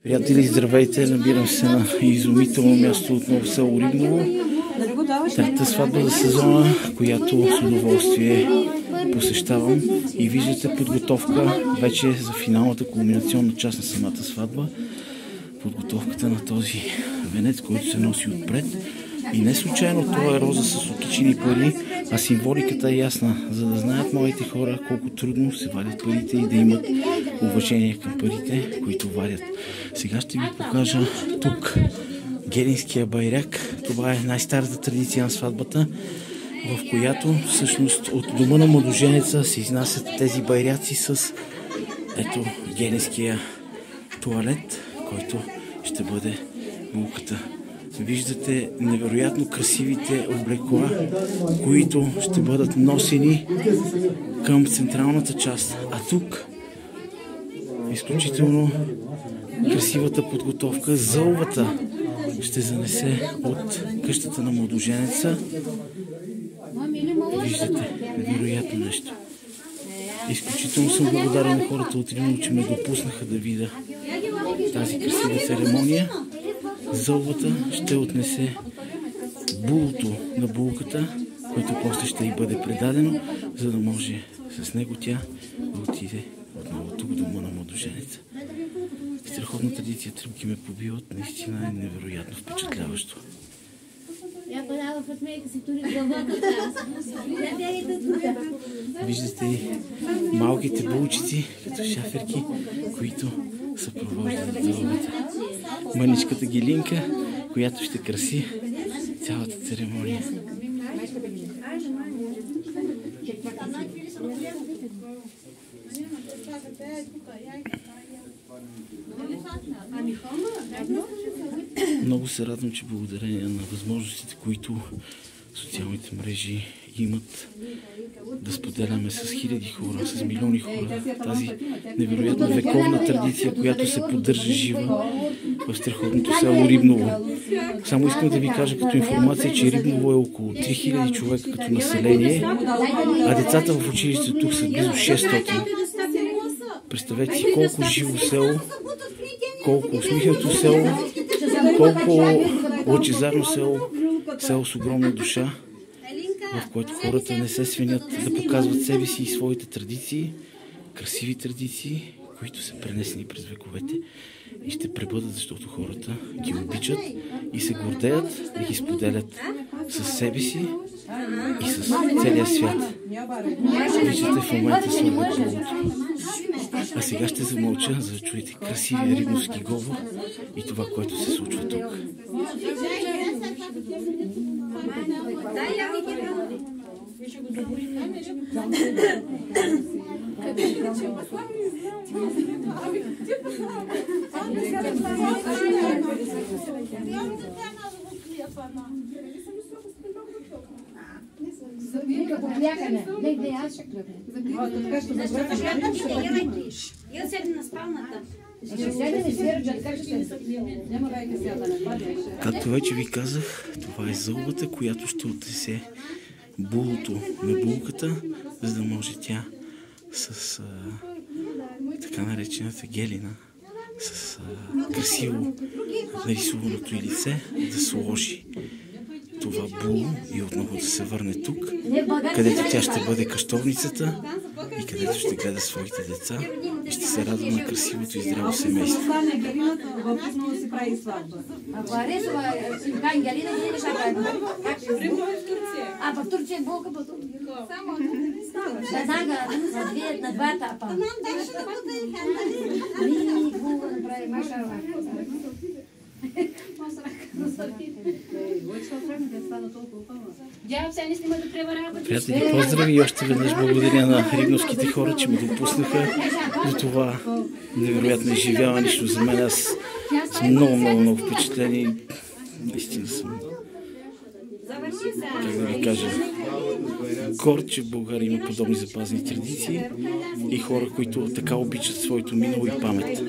Приятели, здравейте! Набирам се на изумително място отново в село Рибново. Третата сватба за сезона, която с удоволствие посещавам. И виждате подготовка вече за финалната кулминационна част на самата сватба. Подготовката на този венец, който се носи отпред. И не случайно това е роза с окичени пари, а символиката е ясна, за да знаят моите хора колко трудно се вадят парите и да имат уважение към парите, които вадят. Сега ще ви покажа тук гелинския байрак. Това е най-старата традиция на сватбата, в която всъщност от дома на младоженеца се изнасят тези байраци с ето гелинския туалет, който ще бъде булката. Виждате невероятно красивите облекла, които ще бъдат носени към централната част. А тук изключително красивата подготовка. Зълвата ще занесе от къщата на младоженеца. Виждате невероятно нещо. Изключително съм благодарен на хората от Рибново, че ме допуснаха да видя тази красива церемония. Зълвата ще отнесе булото на булката, което после ще й бъде предадено, за да може с него тя да отиде отново тук в дома на младоженеца. Страхотна традиция, тръпки ме побиват, наистина е невероятно впечатляващо. Виждате и малките булчици, като шаферки, които съпровождат зълвата. Мъничката Гелинка, която ще краси цялата церемония. Много се радвам, че благодарение на възможностите, които социалните мрежи имат, да споделяме с хиляди хора, с милиони хора тази невероятно вековна традиция, която се поддържа жива в страхотното село Рибново. Само искам да ви кажа като информация, че Рибново е около 3000 човека като население, а децата в училище тук са близо 600. Представете си колко живо село, колко усмихнато село, колко лъчезарно село, село с огромна душа, в което хората не се свинят да показват себе си и своите традиции, красиви традиции, които са пренесени през вековете и ще пребъдат, защото хората ги обичат и се гордеят да ги споделят със себе си и с целия свят. Виждате в момента слагат колото. А сега ще замълча, за да чуете красивия рибновски говор и това, което се случва тук. Я седна на спалната. Както вече ви казах, това е зълбата, която ще отнесе булото на булката, за да може тя с така наречената гелина, с красиво нарисуваното й лице да сложи това було и отново да се върне тук, където тя ще бъде къщовницата и където ще гледа своите деца и ще се радва на красивото и здраво семейство. А в Турция булка по тук. Веднага на два етапа. Булка направи машала. Приятели, поздрави и още веднъж благодаря на рибновските хора, че ме допуснаха до това невероятно изживяване. За мен аз съм много впечатлен и наистина съм, как да ви кажа, горд, че в България има подобни запазени традиции и хора, които така обичат своето минало и памет.